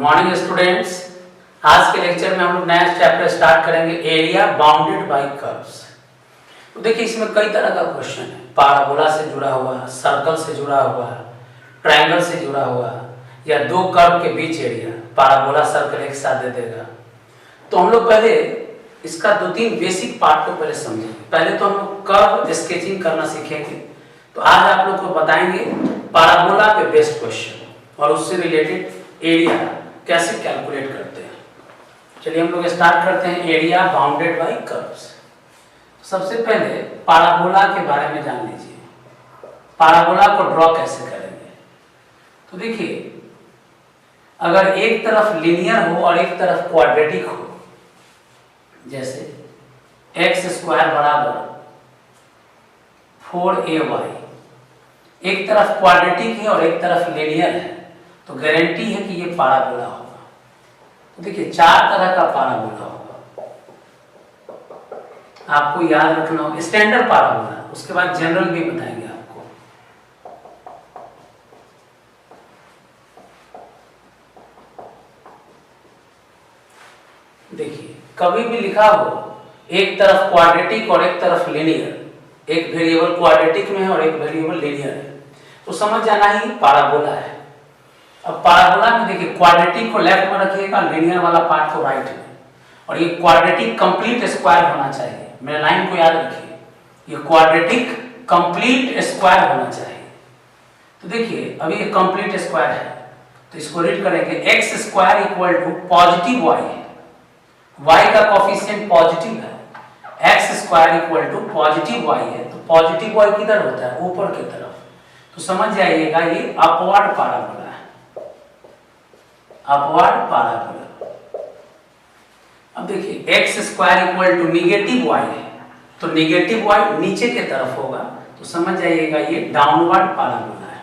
Morning students. आज के lecture में हम लोग नया चैप्टर स्टार्ट करेंगे, एरिया बाउंडेड बाय कर्व्स। तो देखिए इसमें कई तरह का क्वेश्चन है, पाराबोला से जुड़ा हुआ, सर्कल से जुड़ा हुआ, ट्रायंगल से जुड़ा हुआ, या दो कर्व के बीच एरिया, पाराबोला सर्कल एक साथ दे देगा। तो हम लोग पहले इसका दो तीन बेसिक पार्ट को पहले समझेंगे। पहले तो हम लोग कर्व स्केचिंग करना सीखेंगे। तो आज आप लोग को बताएंगे पाराबोला पे बेस्ड क्वेश्चन और उससे रिलेटेड एरिया कैसे कैलकुलेट करते हैं। चलिए हम लोग स्टार्ट करते हैं, एरिया बाउंडेड बाय कर्व्स। सबसे पहले पाराबोला के बारे में जान लीजिए, पाराबोला को ड्रॉ कैसे करेंगे। तो देखिए अगर एक तरफ लीनियर हो और एक तरफ क्वाड्रेटिक हो, जैसे एक्स स्क्वायर बराबर 4ay, एक तरफ क्वाड्रेटिक है और एक तरफ लीनियर है, तो गारंटी है कि ये पाराबोला होगा। तो देखिए चार तरह का पाराबोला होगा, आपको याद रखना होगा। स्टैंडर्ड पाराबोला, उसके बाद जनरल भी बताएंगे आपको। देखिए कभी भी लिखा हो एक तरफ क्वाड्रेटिक और एक तरफ लीनियर, एक वेरिएबल क्वाड्रेटिक में है और एक वेरिएबल लीनियर है, तो समझ जाना ही पाराबोला है। अब पाराबोला में देखिए क्वाड्रेटिक को लेफ्ट में रखिएगा, लीनियर वाला पार्ट को राइट में, और ये क्वाड्रेटिक कंप्लीट स्क्वायर होना चाहिए। मेरे लाइन को याद रखिए, ये क्वाड्रेटिक कंप्लीट स्क्वायर होना चाहिए। तो देखिए अभी ये कंप्लीट स्क्वायर है, तो इसको रीड करेंगे x square equal to positive y है, वाई का कोफिशिएंट पॉजिटिव है, x square equal to positive y है, तो पॉजिटिव वाई किधर होता है, ऊपर की तरफ। तो समझ जाइएगा ये अपवर्ड पाराबोला है, अपवर्ड पाराबोला। अब देखिए x square equal to negative y है, तो निगेटिव वाई नीचे की तरफ होगा, तो समझ जाइएगा ये डाउनवर्ड पाराबोला है।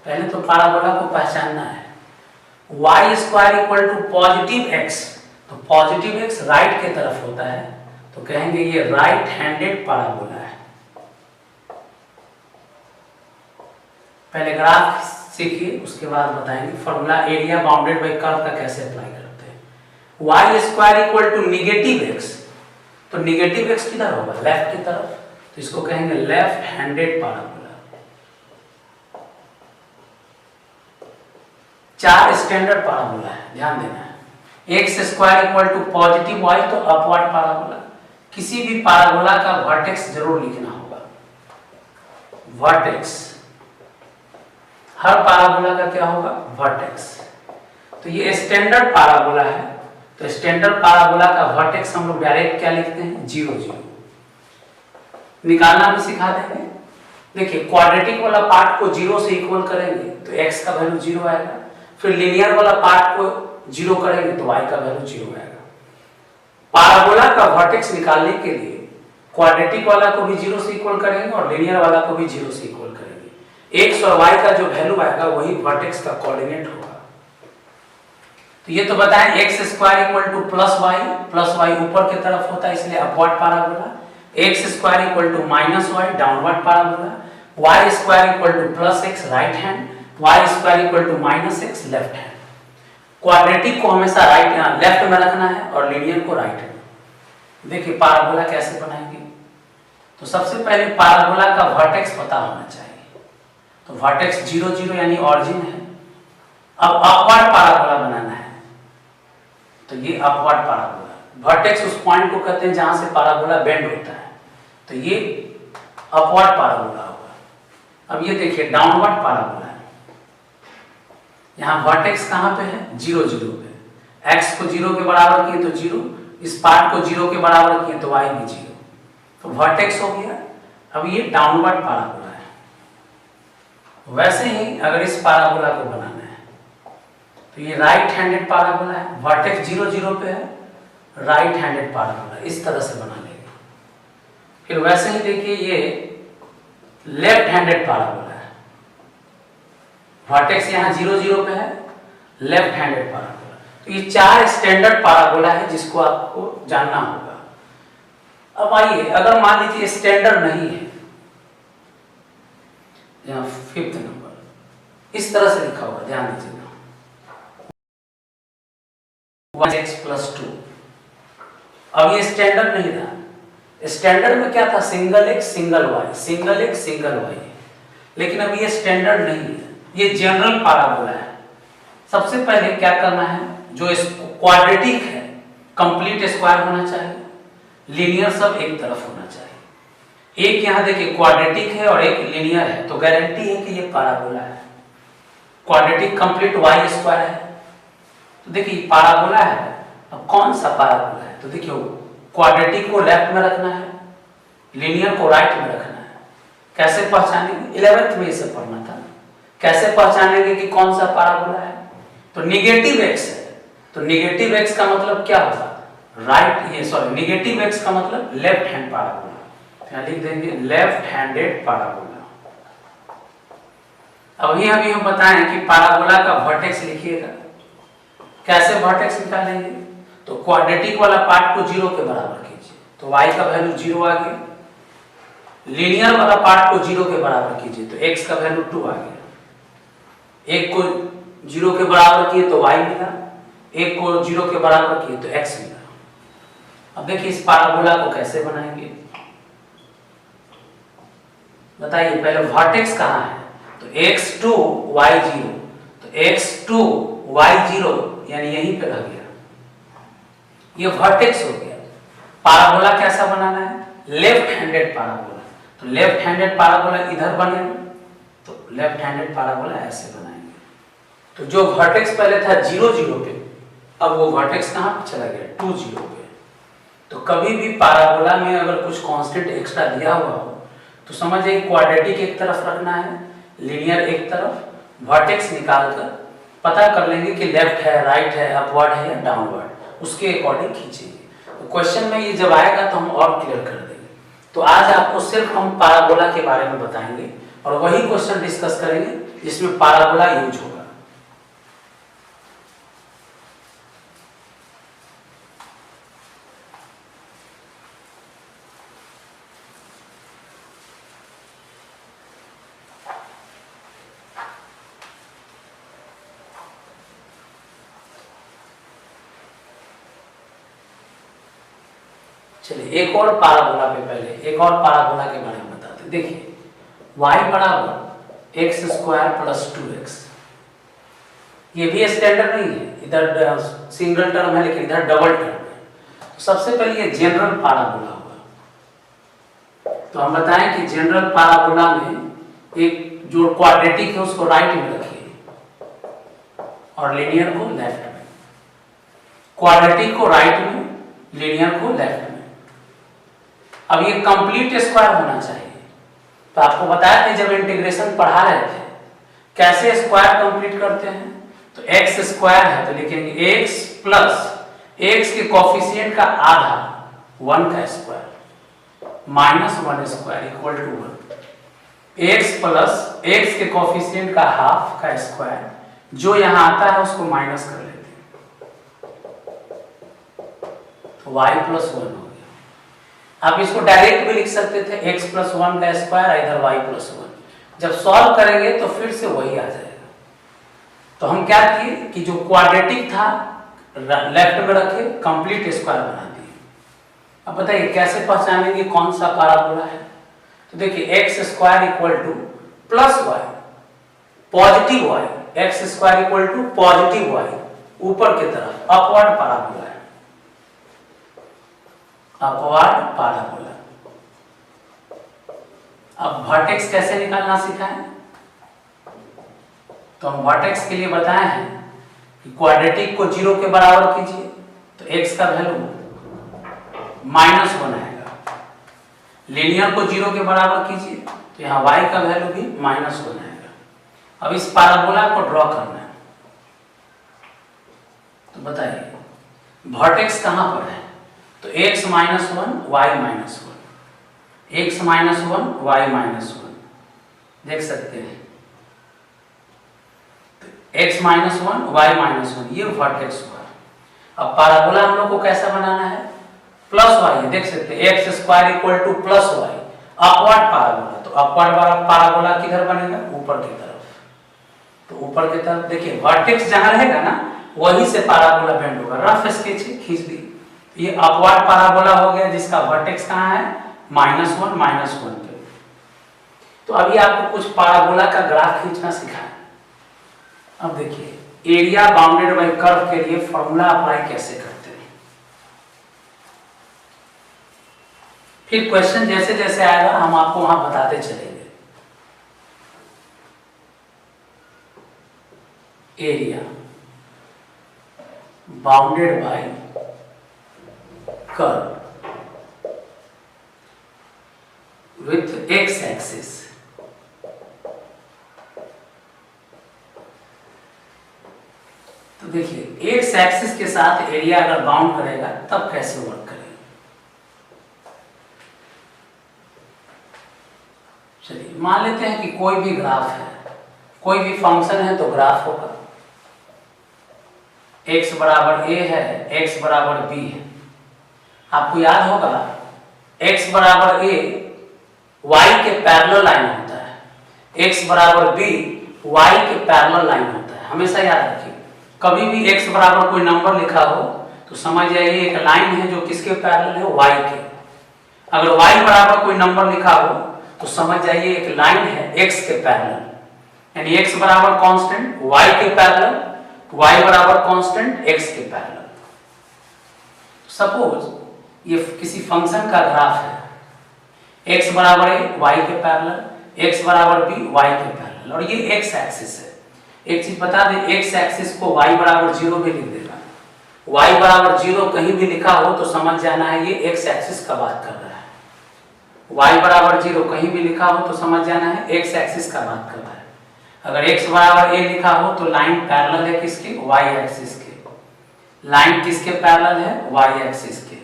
पहले तो पाराबोला को पहचानना है। Y square equal to positive x, तो पॉजिटिव एक्स राइट की तरफ होता है, तो कहेंगे ये राइट हैंडेड पाराबोला है। पहले ग्राफ सीखिए, उसके बाद बताएंगे formula area bounded by curve का कैसे अप्लाई करते हैं। Y square equal to negative x, तो निगेटिव एक्स किधर होगा, लेफ्ट की तरफ, तो इसको कहेंगे लेफ्ट हैंडेड पाराबोला। चार स्टैंडर्ड पाराबोला है, ध्यान देना है। X square equal to positive y, तो अपवर्ड पाराबोला। किसी भी पाराबोला का वर्टेक्स जरूर लिखना होगा, वर्टेक्स। हर पाराबोला का क्या होगा, वर्टेक्स। तो ये स्टैंडर्ड पाराबोला है, तो स्टैंडर्ड पाराबोला का वर्टेक्स हम लोग डायरेक्ट क्या लिखते हैं, 0 0। निकालना भी सिखा देंगे। देखिए क्वाड्रेटिक वाला पार्ट को 0 से इक्वल करेंगे तो x का वैल्यू 0 आएगा, फिर लीनियर वाला पार्ट को 0 करेंगे तो y का वैल्यू 0 आएगा। पाराबोला का वर्टेक्स निकालने के लिए क्वाड्रेटिक वाला को भी 0 से इक्वल करेंगे और लीनियर वाला को भी 0 से इक्वल करेंगे। x और y का जो वैल्यू आएगा वही वर्टेक्स का कोऑर्डिनेट होगा। तो ये तो बताएं x square equal to plus y ऊपर की तरफ होता है, इसलिए upward parabola. X square equal to minus y, downward parabola. Y square equal to plus x, right hand. Y square equal to minus x, left hand. Quadratic को हमेशा right left में रखना है और लीनियर को राइट में। देखिए parabola कैसे बनाएंगे। तो सबसे पहले पाराबोला का वर्टेक्स पता होना चाहिए, तो वर्टेक्स 0 0 यानी ऑरिजिन है। अब अपवर्ड पाराबोला बनाना है, तो ये अपवर्ड पाराबोला, वर्टेक्स उस पॉइंट को कहते हैं जहां से पाराबोला बेंड होता है, तो ये अपवर्ड पाराबोला होगा। अब ये देखिए डाउनवर्ड पाराबोला है, यहां वर्टेक्स कहां पे है, 0 0 पे। एक्स को 0 के बराबर किए तो 0, इस पार्ट को 0 के बराबर किए तो वाई भी 0, तो वर्टेक्स हो गया। अब ये डाउनवर्ड पाराबोला है। वैसे ही अगर इस पाराबोला को बनाना है तो ये राइट हैंडेड पाराबोला है, वर्टेक्स 0 0 पे है, राइट हैंडेड पाराबोला, इस तरह से बना लेंगे। फिर वैसे ही देखिए ये लेफ्ट हैंडेड पाराबोला है, वर्टेक्स यहाँ 0 0 पे है, लेफ्ट हैंडेड पाराबोला। तो ये चार स्टैंडर्ड पाराबोला है जिसको आपको जानना होगा। अब आइए अगर मान लीजिए स्टैंडर्ड नहीं है, यहाँ 5th नंबर, इस तरह से लिखा हुआ, ध्यान दीजिएगा, 1x + 2। अब ये स्टैंडर्ड नहीं था। स्टैंडर्ड में क्या था, single x single y, single x single y। लेकिन अब ये स्टैंडर्ड नहीं है, ये जनरल पाराबोला है। सबसे पहले क्या करना है, जो क्वाड्रेटिक है कंप्लीट स्क्वायर होना चाहिए, लीनियर सब एक तरफ होना चाहिए। एक यहां देखिए क्वाड्रेटिक है और एक लीनियर है, तो गारंटी है कि ये पाराबोला है। क्वाड्रेटिक कंप्लीट y स्क्वायर है, तो देखिए पाराबोला है। अब कौन सा पाराबोला है, तो देखिए क्वाड्रेटिक को लेफ्ट में रखना है, लीनियर को राइट में रखना है। कैसे पहचानेंगे, 11th में इसे पढ़ना था। कैसे पहचानेंगे कि कौन सा पाराबोला है, तो निगेटिव x है, तो निगेटिव x का मतलब क्या होगा, राइट, ये सॉरी निगेटिव x का मतलब लेफ्ट हैंड पाराबोला। यहाँ लिख देंगे लेफ्ट हैंडेड पाराबोला। अभी हम बताएं कि पाराबोला का वर्टेक्स लिखिएगा। कैसे वर्टेक्स निकालेंगे, तो क्वाड्रेटिक वाला पार्ट को 0 के बराबर कीजिए, तो y का वैल्यू 0 आ गया। लीनियर वाला पार्ट को 0 के बराबर कीजिए, तो x का वैल्यू 2 आ गया। एक को 0 के बराबर किए तो y मिला, एक को 0 के बराबर किए तो x मिला। अब देखिए इस पाराबोला को कैसे बनाएंगे, बताइए। पहले वर्टेक्स कहाँ है, तो x2 y0, तो x2 y0 यानी यहीं पे रह गया, ये वर्टेक्स हो गया। पाराबोला कैसा बनाना है, लेफ्ट हैंडेड पाराबोला, तो लेफ्ट हैंडेड पाराबोला इधर बनेगा, तो लेफ्ट हैंडेड पाराबोला ऐसे बनाएंगे। तो जो वर्टेक्स पहले था 0 0 पे, अब वो वर्टेक्स कहाँ पे चला गया, 2 0 पे। तो कभी भी पाराबोला में अगर कुछ कांस्टेंट एक्स्ट्रा दिया हुआ हो तो समझिए क्वाड्रेटिक एक तरफ रखना है, लीनियर एक तरफ, वर्टेक्स निकाल कर पता कर लेंगे कि लेफ्ट है, राइट है, अपवर्ड है या डाउनवर्ड, उसके अकॉर्डिंग खींचेंगे। तो क्वेश्चन में ये जब आएगा तो हम और क्लियर कर देंगे। तो आज आपको सिर्फ हम पाराबोला के बारे में बताएंगे और वही क्वेश्चन डिस्कस करेंगे जिसमें पाराबोला यूज होगा। चलिए एक और पाराबोला पे पहले एक और पाराबोला के बारे में बताते हैं। देखिए y बराबर x² + 2x, ये भी स्टैंडर्ड नहीं है, इधर सिंगल टर्म है लेकिन इधर डबल टर्म है। तो सबसे पहले ये जनरल पाराबोला होगा। तो हम बताएं कि जनरल पाराबोला में एक जो क्वाड्रेटिक है उसको राइट में रखिए और लीनियर को लेफ्ट में, क्वाड्रेटिक को राइट में, लीनियर को लेफ्ट में। अब ये कंप्लीट स्क्वायर होना चाहिए। तो आपको बताया था जब इंटीग्रेशन पढ़ा रहे थे कैसे स्क्वायर कंप्लीट करते हैं, तो x² है तो लिखेंगे x प्लस x के कोफिशिएंट का आधा 1 का square minus 1 square equal to 1, x plus x के कोफिशिएंट का हाफ का स्क्वायर, जो यहां आता है उसको माइनस कर लेते हैं, तो y + 1 हो गया। आप इसको डायरेक्ट भी लिख सकते थे x + 1 का स्क्वायर, इधर y + 1। जब सॉल्व करेंगे तो फिर से वही आ जाएगा। तो हम क्या किए कि जो क्वाड्रेटिक था लेफ्ट में रखे, कंप्लीट स्क्वायर बना दिए। अब बताइए कैसे पहचानेंगे कौन सा पाराबोला है, तो देखिए x² = +y positive y, x² = positive y ऊपर की तरफ अपवर्ड पाराबोला है, अपवर्ड पाराबोला। अब वर्टेक्स कैसे निकालना सीखा है, तो हम वर्टेक्स के लिए बताए हैं कि क्वाड्रेटिक को 0 के बराबर कीजिए तो x का वैल्यू -1 आएगा, लीनियर को 0 के बराबर कीजिए तो यहाँ y का वैल्यू भी -1 आएगा। अब इस पाराबोला को ड्रॉ करना है, तो बताइए वर्टेक्स कहां पर है, तो x - 1 y - 1, x - 1 y - 1 देख सकते हैं, तो x - 1 y - 1 ये वर्टेक्स हुआ। अब पाराबोला हम लोग को कैसा बनाना है, +y, देख सकते हैं x² = +y अपवर्ड पाराबोला। तो अपवर्ड वाला पाराबोला किधर बनेगा, ऊपर की तरफ। तो ऊपर की तरफ देखिए वर्टेक्स जहां रहेगा ना वहीं से पाराबोला बेंड होगा। रफ स्केच खींच दी, ये अपवर्ड पाराबोला हो गया जिसका वर्टेक्स कहाँ है -1 पे। तो अभी आपको कुछ पाराबोला का ग्राफ खींचना सिखाएं। अब देखिए एरिया बाउंडेड बाय कर्व के लिए फॉर्मूला अप्लाई कैसे करते हैं। फिर क्वेश्चन जैसे जैसे आएगा हम आपको वहां बताते चलेंगे। Area bounded by curve with x axis, तो देखिए एक्स एक्सिस के साथ एरिया अगर बाउंड करेगा तब कैसे वर्क करेगा। चलिए मान लेते हैं कि कोई भी ग्राफ है, कोई भी फंक्शन है तो ग्राफ होगा। x बराबर a है, x बराबर b है। आपको याद होगा x बराबर a y के पैरेलल लाइन होता है, x बराबर b y के पैरेलल लाइन होता है। हमेशा याद रखिए कभी भी x बराबर कोई नंबर लिखा हो तो समझ जाइए एक लाइन है जो किसके पैरेलल है, y के। अगर y बराबर कोई नंबर लिखा हो तो समझ जाइए एक लाइन है x के पैरेलल, यानी x बराबर कांस्टेंट y के पैरेलल, y बराबर कांस्टेंट x के पैरेलल। सपोज ये किसी फंक्शन का ग्राफ है, x बराबर a y के पैरेलल, x बराबर b y के पैरेलल, और ये x एक्सिस है। एक चीज बता दें, x एक्सिस को y बराबर 0 पे लिख देगा। y बराबर 0 कहीं भी लिखा हो तो समझ जाना है ये x एक्सिस का बात कर रहा है। y बराबर 0 कहीं भी लिखा हो तो समझ जाना है x एक्सिस का बात कर रहा है। अगर x बराबर a लिखा हो तो लाइन पैरेलल है किसके, y एक्सिस के। लाइन किसके पैरेलल है, y एक्सिस के।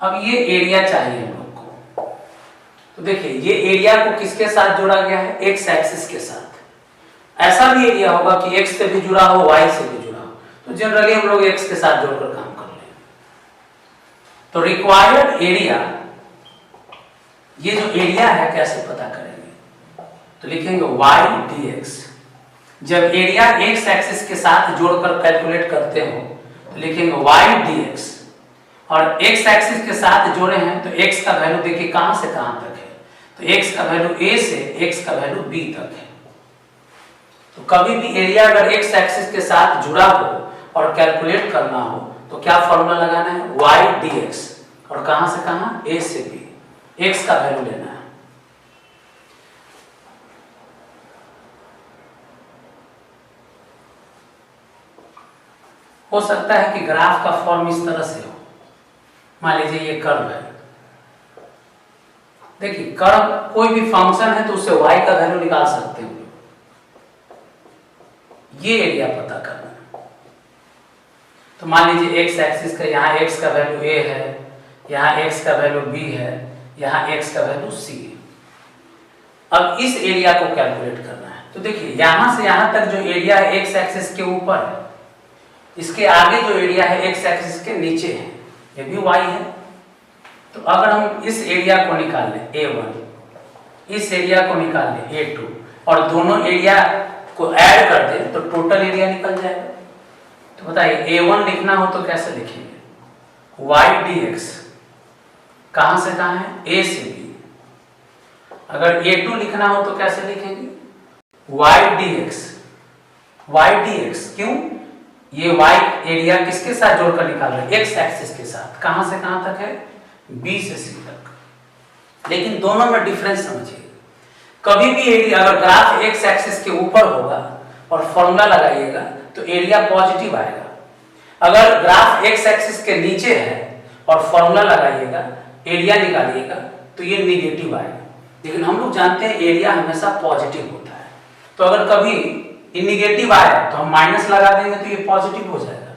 अब ये एरिया चाहिए हम लोग को, तो देखिए ये एरिया को किसके साथ जोड़ा गया है, x एक्सिस के साथ। ऐसा भी एरिया होगा कि x से भी जुड़ा हो, y से भी जुड़ा हो, तो जनरली हम लोग x के साथ जोड़कर काम कर लेंगे। तो रिक्वायर्ड एरिया, ये जो एरिया है कैसे पता करेंगे, तो लिखेंगे y dx। जब एरिया x एक्सिस के साथ जोड़कर कैलकुलेट करते हो तो लिखेंगे y dx, और x एक्सिस के साथ जोड़े हैं तो x का वैल्यू देखिए कहां से कहां तक है, तो x का वैल्यू a से x का वैल्यू b तक है। तो कभी भी एरिया अगर x एक्सिस के साथ जुड़ा हो और कैलकुलेट करना हो तो क्या फॉर्मूला लगाना है, y dx, और कहां से कहां, a से b, x का वैल्यू लेना है। हो सकता है कि ग्राफ का फॉर्म इस तरह से हो, मान लीजिए ये कर्व है। देखिए कर्व कोई भी फंक्शन है तो उससे y का वैल्यू निकाल सकते हो। ये एरिया पता करना है, तो मान लीजिए x एक्सिस का यहाँ x का वैल्यू a है, यहाँ x का वैल्यू b है, यहाँ x का वैल्यू c है। अब इस एरिया को कैलकुलेट करना है, तो देखिए यहां से यहां तक जो एरिया है x एक्सिस के ऊपर है, इसके आगे जो एरिया है x एक्सिस के नीचे है, ये भी y है। तो अगर हम इस एरिया को निकाल लें a1, इस एरिया को निकाल लें a2, और दोनों एरिया को ऐड कर दें तो टोटल एरिया निकल जाएगा। तो बताइए a1 लिखना हो तो कैसे लिखेंगे, y dx, कहां से कहां है, a से b। अगर a2 लिखना हो तो कैसे लिखेंगे, y dx, y dx, क्यों, ये y एरिया किसके साथ जोड़कर निकाल रहे हैं, x एक्सिस के साथ। कहां से कहां तक है, b से c तक। लेकिन दोनों में डिफरेंस समझिए, कभी भी एरिया अगर ग्राफ x एक्सिस के ऊपर होगा और फॉर्मूला लगाइएगा तो एरिया पॉजिटिव आएगा। अगर ग्राफ x एक्सिस के नीचे है और फॉर्मूला लगाइएगा, एरिया निकालिएगा तो ये निगेटिव आएगा। लेकिन हम लोग जानते हैं एरिया हमेशा पॉजिटिव होता है, तो अगर कभी ये निगेटिव आया तो हम माइनस लगा देंगे तो ये पॉजिटिव हो जाएगा,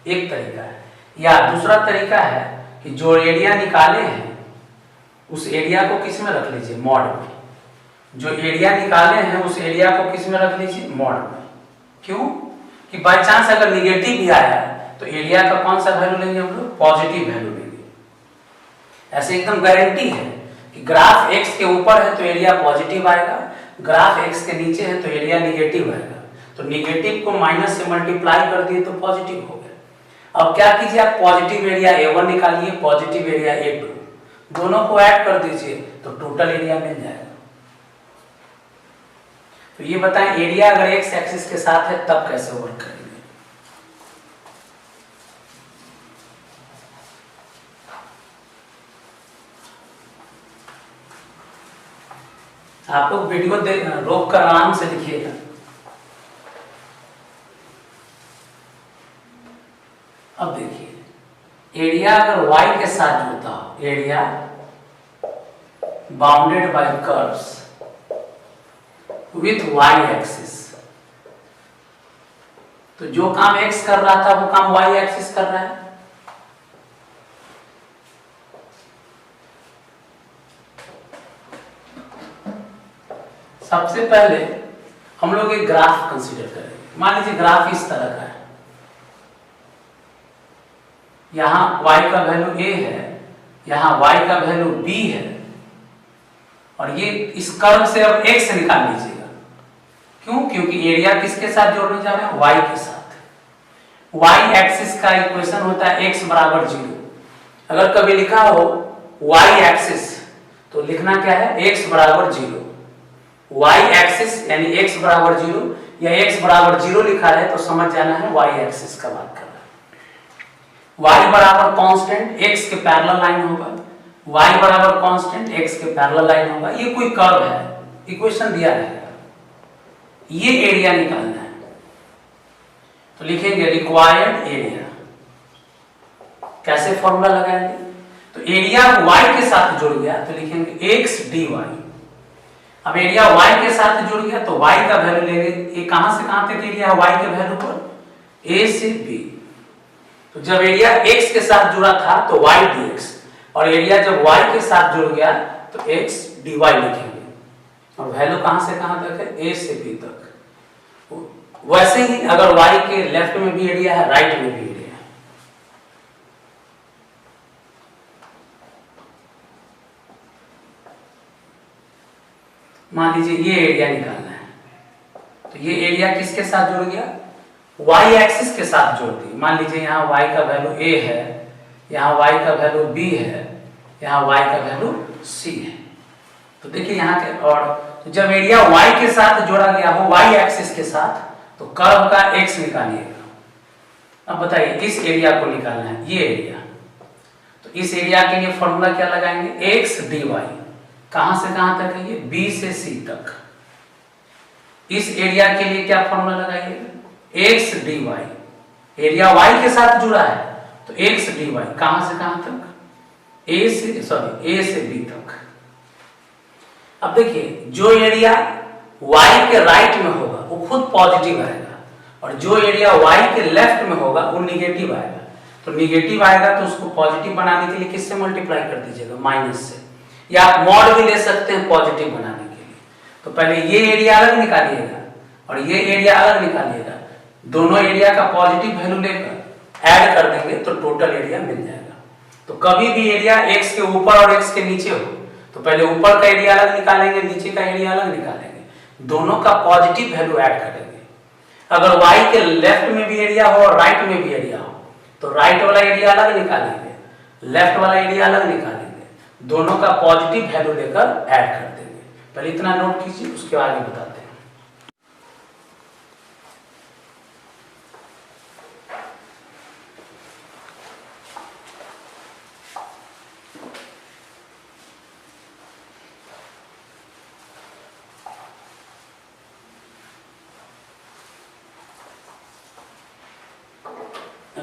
एक तरीका है। या दूसरा तरीका है कि जो एरिया निकाले हैं उस एरिया को किस में रख लीजिए, मॉड में। जो एरिया निकाले हैं उस एरिया को किस में रख लीजिए, मॉड में। क्यों, कि बाय चांस अगर निगेटिव भी आया तो एरिया का कौन सा वैल्यू लेंगे हम लोग, पॉजिटिव वैल्यू लेंगे। ऐसे एकदम गारंटी है कि ग्राफ x के ऊपर है तो एरिया पॉजिटिव आएगा, ग्राफ एक्स के नीचे है तो एरिया निगेटिव आएगा, तो निगेटिव को माइनस से मल्टीप्लाई कर दिए तो पॉजिटिव हो गया। अब क्या कीजिए, आप पॉजिटिव एरिया A1 निकालिए, पॉजिटिव एरिया A2, दोनों को ऐड कर दीजिए तो टोटल एरिया मिल जाएगा। तो ये बताएं एरिया अगर एक्स एक्सिस के साथ है तब कैसे वर्क करेंगे। आप लोग वीडियो रोक कर आराम से लिखिएगा। अब देखिए एरिया अगर y के साथ जुड़ता हो, area bounded bye curves with y axis, तो जो काम x कर रहा था वो काम y एक्सिस कर रहा है। सबसे पहले हम लोग एक ग्राफ कंसीडर करेंगे। मान लीजिए ग्राफ इस तरह का है, यहां y का वैल्यू a है, यहां y का वैल्यू b है, और ये इस कर्व से अब x निकाल लीजिएगा। क्यों? क्योंकि एरिया किसके साथ जोड़ने जा रहे हैं, y के साथ। y एक्सिस का इक्वेशन होता है x बराबर 0। अगर कभी लिखा हो y एक्सिस तो लिखना क्या है, x बराबर 0। y एक्सिस यानी x बराबर 0 या x बराबर 0 लिखा है तो समझ जाना है y एक्सिस का बात कर रहा है। y बराबर कांस्टेंट x के पैरेलल लाइन होगा, y बराबर कांस्टेंट x के पैरेलल लाइन होगा। ये कोई कर्व है, इक्वेशन दिया रहेगा, ये एरिया निकालना है तो लिखेंगे रिक्वायर्ड एरिया। कैसे फॉर्मूला लगाएंगे, तो एरिया y के साथ जुड़ गया तो लिखेंगे x dy। अब एरिया y के साथ जुड़ गया तो y का वैल्यू लेंगे, ये कहां से कहां तक एरिया है y के वैल्यू पर, a से b। तो जब एरिया x के साथ जुड़ा था तो y dx, और एरिया जब y के साथ जुड़ गया तो x dy लिखेंगे, और वैल्यू कहां से कहां तक है, a से b तक। वैसे ही अगर y के लेफ्ट में भी एरिया है, राइट में भी एरिया है। मान लीजिए ये एरिया निकालना है, तो ये एरिया किसके साथ जुड़ गया, y एक्सिस के साथ जोड़ दी। मान लीजिए यहाँ y का वैल्यू a है, यहाँ y का वैल्यू b है, यहाँ y का वैल्यू c है। तो देखिए यहाँ के, और जब एरिया y के साथ जोड़ा गया हो, y एक्सिस के साथ, तो कर्व का x निकालिएगा। अब बताइए इस एरिया को निकालना है, ये एरिया, तो इस एरिया के लिए फॉर्मूला क्या लगाएंगे, x dy। कहां से कहां तक है ये, b से c तक। इस एरिया के लिए क्या फॉर्मूला लगाइएगा, x dy। एरिया y के साथ जुड़ा है तो x dy कहां से कहां तक, a से b तक। अब देखिए जो एरिया y के राइट में होगा वो खुद पॉजिटिव आएगा, और जो एरिया y के लेफ्ट में होगा वो निगेटिव आएगा। तो निगेटिव आएगा तो उसको पॉजिटिव बनाने के लिए किससे मल्टीप्लाई कर दीजिएगा, माइनस से, या आप मॉड भी ले सकते हैं पॉजिटिव बनाने के लिए। तो पहले ये एरिया अलग निकालिएगा और ये एरिया अलग निकालिएगा, दोनों एरिया का पॉजिटिव वैल्यू लेकर ऐड कर देंगे तो टोटल एरिया मिल जाएगा। तो कभी भी एरिया x के ऊपर और x के नीचे हो तो पहले ऊपर का एरिया अलग निकालेंगे, नीचे का एरिया अलग निकालेंगे, दोनों का पॉजिटिव वैल्यू ऐड करेंगे। अगर y के लेफ्ट में भी एरिया हो और राइट में भी एरिया हो तो राइट वाला एरिया अलग निकालेंगे, लेफ्ट वाला एरिया अलग निकालेंगे, दोनों का पॉजिटिव वैल्यू लेकर ऐड कर देंगे। पहले इतना नोट कीजिए, उसके आगे बताते हैं।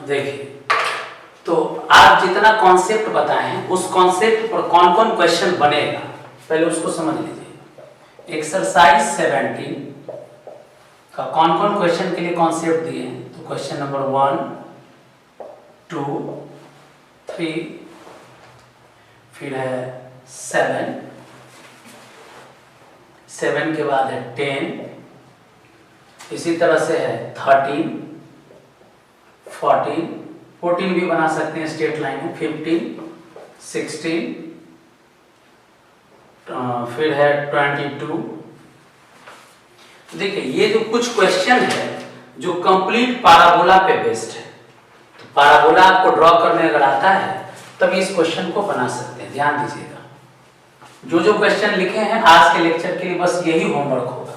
देखिए तो आप जितना कॉन्सेप्ट बताए हैं उस कॉन्सेप्ट पर कौन कौन क्वेश्चन बनेगा पहले उसको समझ लीजिए। एक्सरसाइज 17 का कौन कौन क्वेश्चन के लिए कॉन्सेप्ट दिए हैं, तो क्वेश्चन नंबर 1, 2, 3, फिर है 7 के बाद है 10, इसी तरह से है 13, 14 भी बना सकते हैं स्ट्रेट लाइन है, 15, 16, फिर है 22, देखिए ये जो कुछ क्वेश्चन है जो कंप्लीट पैराबोला पे बेस्ड है, तो पैराबोला आपको ड्रॉ करने अगर आता है तभी इस क्वेश्चन को बना सकते हैं। ध्यान दीजिएगा, जो क्वेश्चन लिखे हैं आज के लेक्चर के लिए बस यही होमवर्क होगा,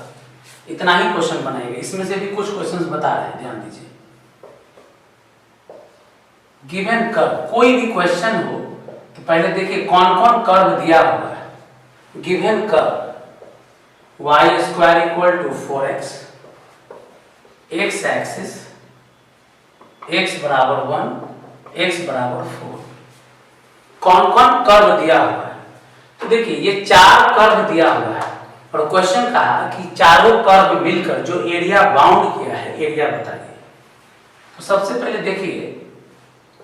इतना ही क्वेश्चन बनाएंगे। इसमें से भी कुछ क्वेश्चंस बता रहे हैं, ध्यान दीजिए। गिवन कर्व, कोई भी क्वेश्चन हो तो पहले देखिए कौन कौन कर्व दिया हुआ है। Given curve y square equal to 4x, x axis x बराबर 1, x बराबर 4, कौन कौन कर्व दिया हुआ है। तो देखिए ये 4 कर्व दिया हुआ है और क्वेश्चन कहा कि चारों कर्व मिलकर जो एरिया बाउंड किया है, एरिया बताइए। तो सबसे पहले देखिए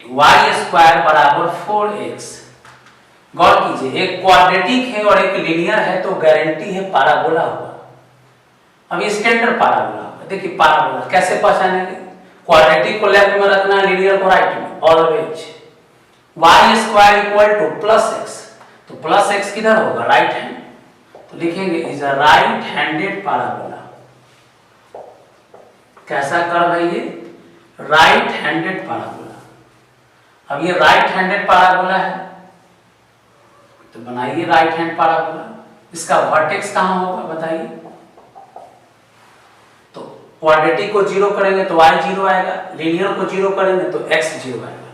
y स्क्वायर बराबर 4x, गौर कीजिए एक क्वाड्रेटिक है और एक लीनियर है तो गारंटी है पैराबोला होगा। अब ये स्टैंडर्ड पैराबोला होगा। देखिए पैराबोला कैसे पहचानेंगे, क्वाड्रेटिक को लेफ्ट में रखना, लीनियर को राइट में, always y square equal to plus x, तो प्लस x किधर होगा, राइट हैंड, तो लिखेंगे is a right handed parabola. कैसा कर्व है ये, राइट हैंडेड पैराबोला। अब ये राइट हैंडेड पैराबोला है तो बनाइए राइट हैंड पैराबोला। इसका वर्टेक्स कहां होगा बताइए। तो क्वाड्रेटिक को 0 करेंगे तो y 0 आएगा, लीनियर को 0 करेंगे तो x 0 आएगा,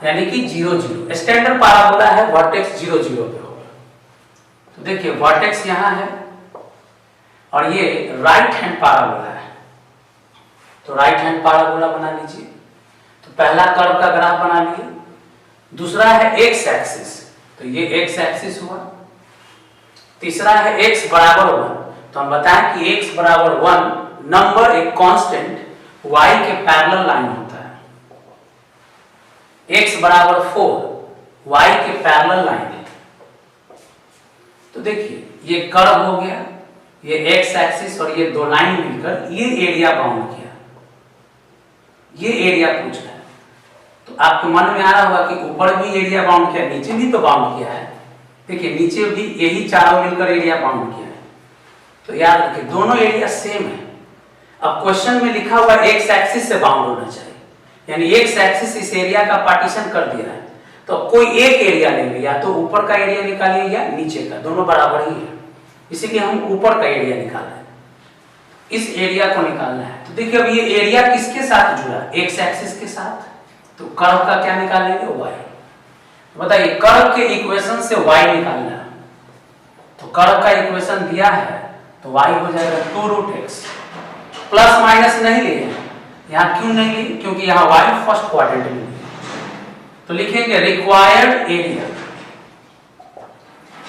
यानी कि 0 0। स्टैंडर्ड पैराबोला है, वर्टेक्स 0 0 पे होगा। तो देखिए वर्टेक्स यहां है और ये राइट हैंड पैराबोला है, तो राइट हैंड पैराबोला बना लीजिए। तो पहला कर्व का ग्राफ बना लिए। दूसरा है x एक्सिस, तो ये x एक्सिस हुआ। तीसरा है x बराबर 1, तो हम बताएं कि x बराबर 1 नंबर एक कांस्टेंट y के पैरेलल लाइन होता है। x बराबर 4 y के पैरेलल लाइन है। तो देखिए ये कर्व हो गया, ये x एक्सिस और ये दो लाइन मिलकर ये एरिया बाउंड किया, ये एरिया पूछ रहा है। तो आपके मन में आ रहा होगा कि ऊपर भी एरिया बाउंड किया, नीचे भी तो बाउंड किया है। देखिए नीचे भी यही चारों मिलकर एरिया बाउंड किया है, तो याद रखिए दोनों एरिया सेम है। अब क्वेश्चन में लिखा हुआ x एक्सिस से बाउंड होना चाहिए, यानी x एक्सिस इस एरिया का पार्टीशन कर दिया है। तो कोई एक एरिया लेंगे, या तो ऊपर का एरिया निकालिए या नीचे का, दोनों बराबर ही है, इसीलिए हम ऊपर का एरिया निकाल रहे हैं, इस एरिया को निकालना है। तो देखिए अब ये एरिया किसके साथ जुड़ा, x एक्सिस के साथ, तो कर्व का क्या निकालेंगे, y। बताइए कर्व के इक्वेशन से y निकालना है, तो कर्व का इक्वेशन दिया है तो y हो जाएगा 2√x। प्लस माइनस नहीं लिए, यहाँ क्यों नहीं लिए, क्योंकि यहाँ y फर्स्ट क्वाड्रेंट में है। तो लिखेंगे रिक्वायर्ड एरिया,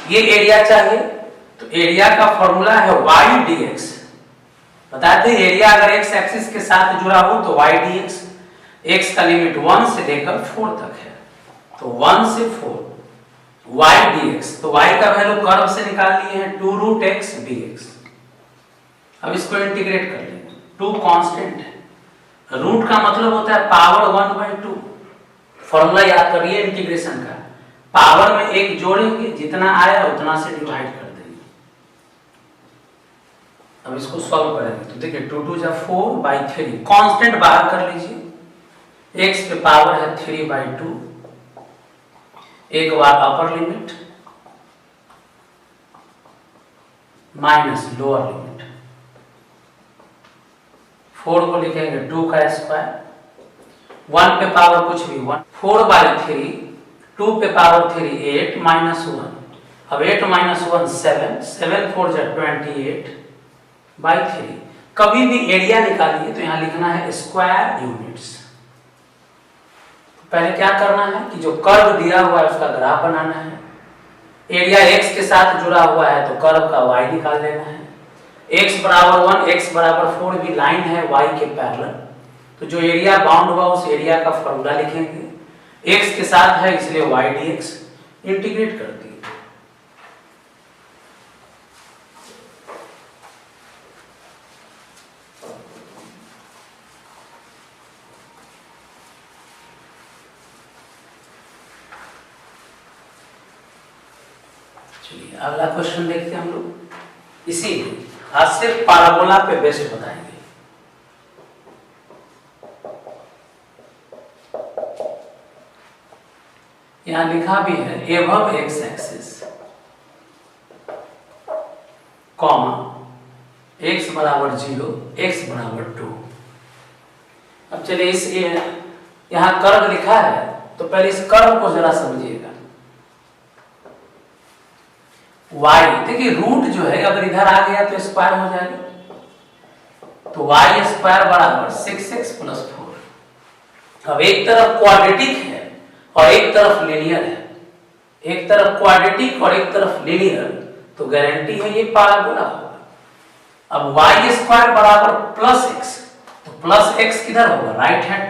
ये एरिया चाहिए, तो एरिया का फॉर्मूला है y dx। बताते हैं एरिया अगर x एक्सिस के साथ जुड़ा हो तो y dx, x का लिमिट 1 से लेकर 4 तक है, तो 1 से 4 y dx, तो y का वैल्यू कर्व से निकाल लिए हैं 2√x dx। अब इसको इंटीग्रेट कर लेंगे, 2 कांस्टेंट है, रूट का मतलब होता है पावर 1/2। फॉर्मूला याद करिए इंटीग्रेशन का, पावर में एक जोड़ेंगे, जितना आया उतना से डिवाइड कर देंगे। अब इसको सॉल्व करेंगे तो देखिए 2 2 4/3, कांस्टेंट बाहर कर लीजिए, x पे पावर है 3/2, एक बार upper limit minus lower limit, 4 को लिखेंगे 2 का स्क्वायर, 1 पे पावर कुछ भी 1, 4/3, 2 पे पावर 3 8 माइनस 1, अब 8 माइनस 1 7, 7 4 28/3। कभी भी एरिया निकालिए तो यहां लिखना है स्क्वायर यूनिट्स। पहले क्या करना है कि जो कर्व दिया हुआ है उसका ग्राफ बनाना है। एरिया x के साथ जुड़ा हुआ है तो कर्व का y निकाल लेना है। x बराबर 1, x बराबर 4 भी लाइन है y के पैरेलल, तो जो एरिया बाउंड हुआ उस एरिया का फॉर्मूला लिखेंगे, x के साथ है इसलिए y dx, इंटीग्रेट कर दिए। चलिए अगला क्वेश्चन देखते हैं हम लोग। इसी आज सिर्फ पाराबोला पे बेस्ड बताएंगे। यहां लिखा भी है above x axis comma x बराबर 0, x बराबर 2। अब चलिए इस यहां कर्व लिखा है तो पहले इस कर्व को जरा समझिएगा। y देखिए रूट जो है अगर इधर आ गया तो स्क्वायर हो जाएगा, तो y स्क्वायर बराबर 6x प्लस 4। अब एक तरफ क्वाड्रेटिक है और एक तरफ लीनियर है, एक तरफ क्वाड्रेटिक और एक तरफ लीनियर, तो गारंटी है ये पाराबोला होगा। अब y स्क्वायर बराबर प्लस x, तो प्लस x किधर होगा? राइट हैंड,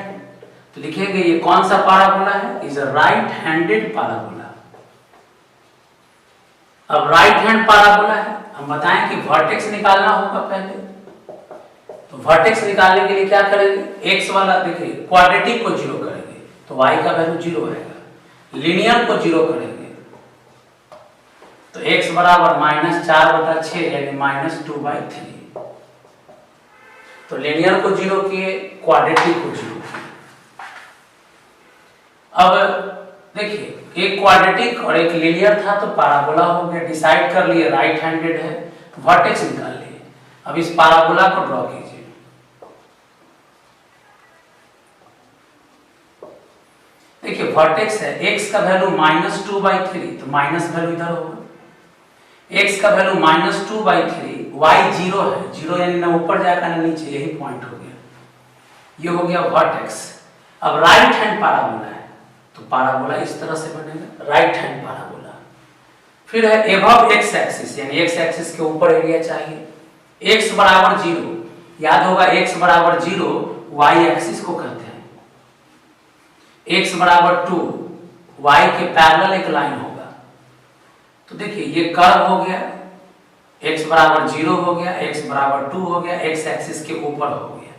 तो लिखेंगे ये कौन सा पाराबोला है? Is a right handed parabola. अब राइट हैंड पाराबोला है, हम बताएं कि वर्टेक्स निकालना होगा पहले, तो वर्टेक्स निकालने के लिए क्या करेंगे? x वाला देखिए क्वाड्रेटिक को 0 करेंगे तो y का वैल्यू 0 आएगा, लीनियर को 0 करेंगे तो x बराबर -4/6 यानी -2/3। तो लीनियर को 0 किए, क्वाड्रेटिक को 0 किए। अब देखिए एक क्वाड्रेटिक और एक लीनियर था तो पाराबोला हो गया, डिसाइड कर लिए राइट हैंडेड है, वर्टेक्स निकाल लिए। अब इस पाराबोला को ड्रॉ कीजिए। देखिए वर्टेक्स है, x का वैल्यू -2/3 तो माइनस वैल्यू इधर होगा, x का वैल्यू -2/3, y 0 है, 0 यानी ना ऊपर जाएगा ना नीचे, यही पॉइंट हो गया, ये हो गया वर्टेक्स। अब राइट हैंड पाराबोला है तो पाराबोला इस तरह से बनेगा, राइट हैंड पाराबोला। फिर है एबव एक्स एक्सिस यानी एक्स एक्सिस के ऊपर एरिया चाहिए, x बराबर 0, याद होगा x बराबर 0 y एक्सिस को कहते हैं, x बराबर 2 y के पैरेलल एक लाइन होगा। तो देखिए ये कर्व हो गया, x बराबर 0 हो गया, x बराबर 2 हो गया, x एक्सिस के ऊपर हो गया,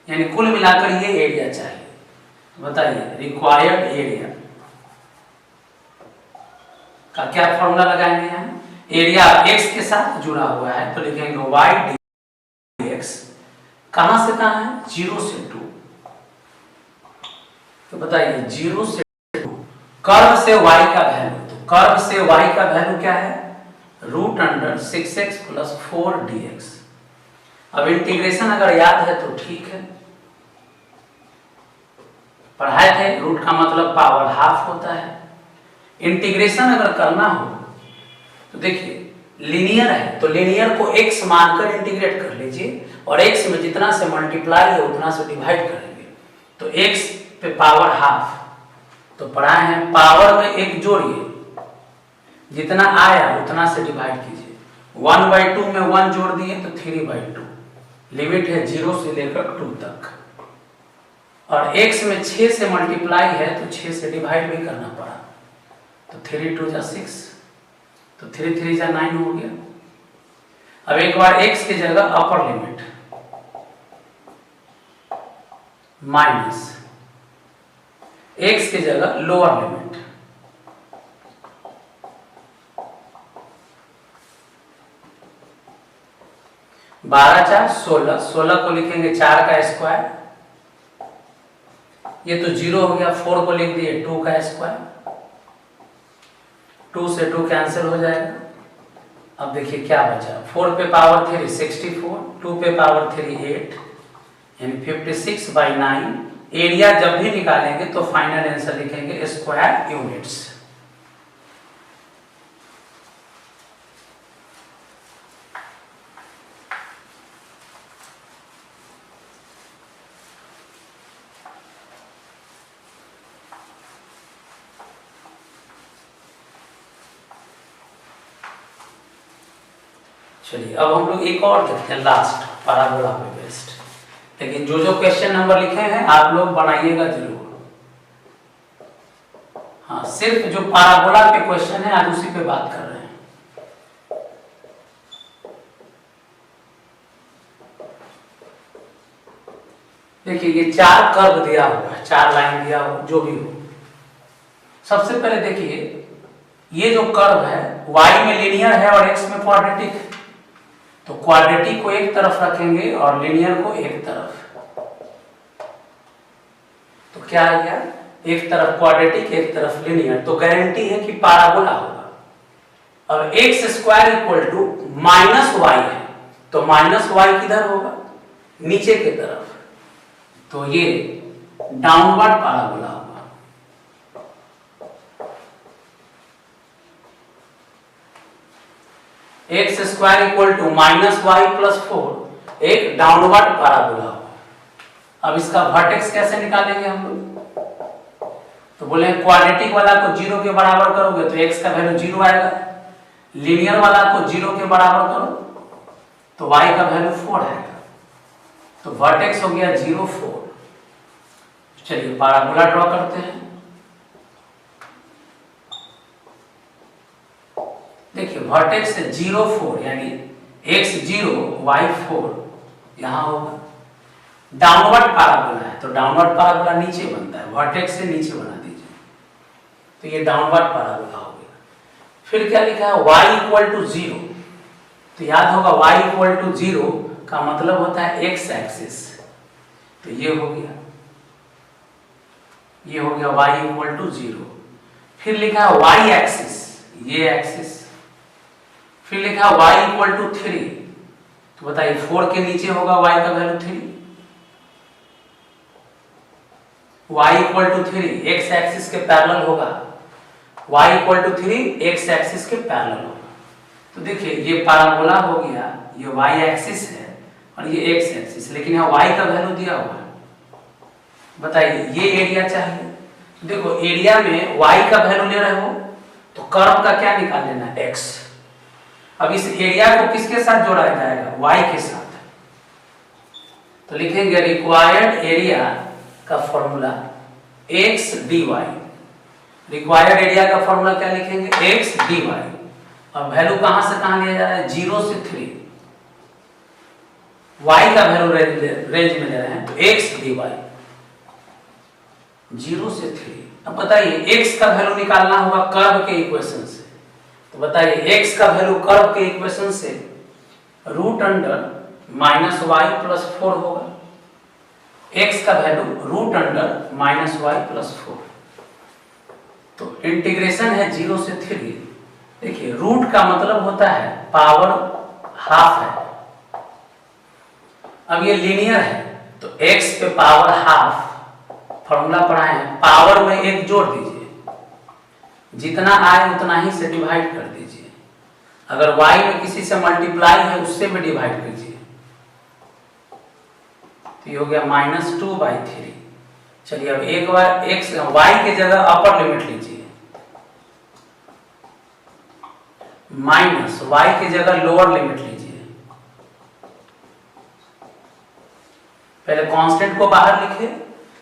यानी कुल मिलाकर ये एरिया चाहिए। बताइए रिक्वायर्ड एरिया का क्या फॉर्मूला लगाएंगे? यहाँ एरिया x के साथ जुड़ा हुआ है तो लिखेंगे y dx, कहां से कहां है? 0 से 2। तो बताइए 0 से 2, कर्व से y का वैल्यू, तो कर्व से y का वैल्यू क्या है? √6x + 4 dx। अब इंटीग्रेशन अगर याद है तो ठीक है, पढ़ाए थे, रूट का मतलब पावर हाफ होता है। इंटीग्रेशन अगर करना हो तो देखिए लीनियर है तो लीनियर को x मानकर इंटीग्रेट कर लीजिए और x में जितना से मल्टीप्लाई है उतना से डिवाइड करेंगे, तो x पे पावर हाफ, तो पढ़ाए हैं पावर में एक जोड़िए, जितना आया उतना से डिवाइड कीजिए। 1/2 में 1 जोड़ दिए तो 3/2, लिमिट है 0 से लेकर 2 तक, और x में 6 से मल्टीप्लाई है तो 6 से डिवाइड भी करना पड़ा, तो 3 2 = 6, तो 3 3 = 9 हो गया। अब एक बार x की जगह अपर लिमिट माइनस x की जगह लोअर लिमिट, बारह 4 16, 16 को लिखेंगे 4 का स्क्वायर, ये तो 0 हो गया, 4 को लिख दिए 2 का स्क्वायर, 2 से 2 कैंसिल हो जाएगा। अब देखिए क्या बचा, 4 पे पावर 3 64, 2 पे पावर 3 8, यानी 56/9। एरिया जब भी निकालेंगे तो फाइनल आंसर लिखेंगे स्क्वायर यूनिट्स। चलिए अब हम लोग एक और देखते हैं, लास्ट पाराबोला पे बेस्ड। लेकिन जो जो क्वेश्चन नंबर लिखे हैं आप लोग बनाइएगा जरूर। हाँ, सिर्फ जो पाराबोला पे क्वेश्चन है आज उसी पे बात कर रहे हैं। देखिए ये 4 कर्व दिया हुआ है, 4 लाइन दिया हुआ, जो भी हो। सबसे पहले देखिए ये जो कर्व है y में लीनियर है और x में क्वाड्रेटिक है, तो क्वाड्रेटिक को एक तरफ रखेंगे और लिनियर को एक तरफ। तो क्या आ गया, एक तरफ क्वाड्रेटिक एक तरफ लिनियर, तो गारंटी है कि पैराबोला होगा। और x square equal to minus y है, तो माइनस वाई किधर होगा, नीचे की तरफ, तो ये डाउनवर्ड पैराबोला होगा। X square equal to minus y plus 4 एक डाउनवर्ड पैराबोला होगा। अब इसका वर्टेक्स कैसे निकालेंगे हम लोग, तो बोले क्वाड्रेटिक वाला को 0 के बराबर करोगे तो x का वैल्यू 0 आएगा, लिनियर वाला को 0 के बराबर करो तो y का वैल्यू 4 आएगा, तो वर्टेक्स हो गया 0 4। चलिए पैराबोला ड्रॉ करते हैं। देखिए वर्टेक्स 0 4 यानी x 0 y 4 यहां होगा। डाउनवर्ड पैराबोला है तो डाउनवर्ड पैराबोला नीचे बनता है, वर्टेक्स से नीचे बना दीजिए, तो ये डाउनवर्ड पैराबोला हो गया। फिर क्या लिखा है y इक्वल टू 0, तो याद होगा y इक्वल टू 0 का मतलब होता है x एक्सिस, तो ये हो गया y इक्वल टू 0। फिर लिखा है y एक्सिस, ये एक्सिस। फिर लिखा y इक्वल टू 3, तो बताइए 4 के नीचे होगा y का value 3, y equal to 3 x axis के पैरेलल होगा, y equal to 3 x axis के पैरेलल होगा। तो देखिए ये पैराबोला हो गया, ये y एक्सिस है और ये x एक्सिस, लेकिन यहाँ y का वैल्यू दिया हुआ है। बताइए ये एरिया चाहिए, तो देखो एरिया में y का वैल्यू ले रहे हो तो कर्व का क्या निकाल लेना है, x। अब इस एरिया को किसके साथ जोड़ा जाएगा, y के साथ, तो लिखेंगे रिक्वायर्ड एरिया का formula x dy। Required area का फॉर्मूला क्या लिखेंगे, x dy। अब वैल्यू कहां से कहां लिया जा रहा है, 0 से 3, y का वैल्यू रेंज में ले रहे हैं, तो x dy 0 से 3। अब बताइए x का वैल्यू निकालना होगा कर्व के इक्वेशन से, तो बताइए x का वैल्यू कर्व के इक्वेशन से root under minus y plus 4 होगा, x का value root under minus y plus 4। तो इंटीग्रेशन है 0 से 3। देखिए रूट का मतलब होता है पावर हाफ है। अब ये लीनियर है तो x पे पावर हाफ, फॉर्मूला पढ़ाए हैं, पावर में एक जोड़ दीजिए, जितना आए उतना ही से डिवाइड कर दीजिए। अगर y में किसी से मल्टीप्लाई है उससे भी डिवाइड कीजिए, तो ये हो गया -2/3। चलिए अब एक बार x y की जगह अपर लिमिट लीजिए, माइनस y की जगह लोअर लिमिट लीजिए। पहले कांस्टेंट को बाहर लिखे,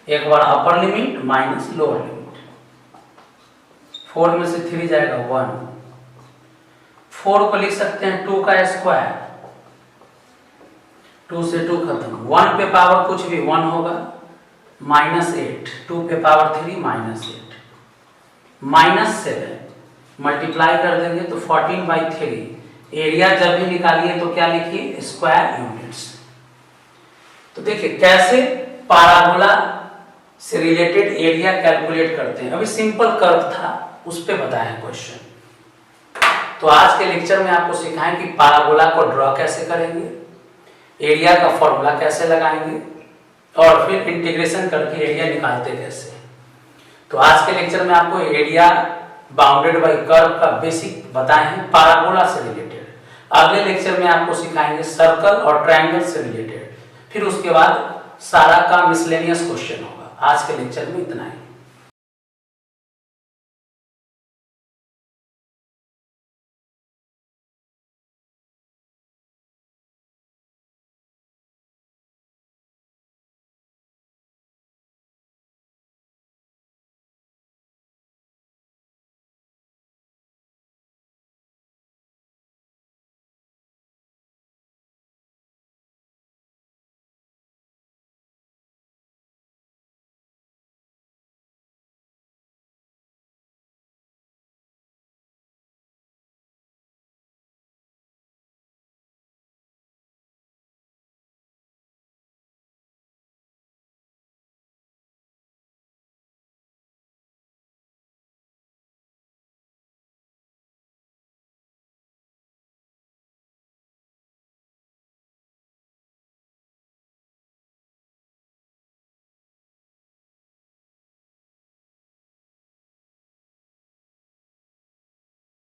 एक बार upper limit minus lower limit, 4 में से 3 जाएगा 1, 4 को लिख सकते हैं 2 का स्क्वायर, 2 से 2 खत्म, 1 पे पावर कुछ भी 1 होगा, -8, 2 पे पावर 3 -8, -7 मल्टीप्लाई कर देंगे तो 14/3। एरिया जब भी निकालिए तो क्या लिखिए, स्क्वायर यूनिट्स। तो देखिए कैसे पैराबोला से रिलेटेड एरिया कैलकुलेट करते हैं। अभी सिंपल कर्व था उस पे बताया क्वेश्चन। तो आज के लेक्चर में आपको सिखाएं कि पैराबोला को ड्रॉ कैसे करेंगे, एरिया का फॉर्मूला कैसे लगाएंगे और फिर इंटीग्रेशन करके एरिया निकालते कैसे। तो आज के लेक्चर में आपको एरिया बाउंडेड बाय कर्व का बेसिक बताए हैं पैराबोला से रिलेटेड। अगले लेक्चर में आपको सिखाएंगे सर्कल और ट्रायंगल से रिलेटेड, फिर उसके बाद सारा का मिसलेनियस क्वेश्चन होगा। आज के लेक्चर में इतना ही।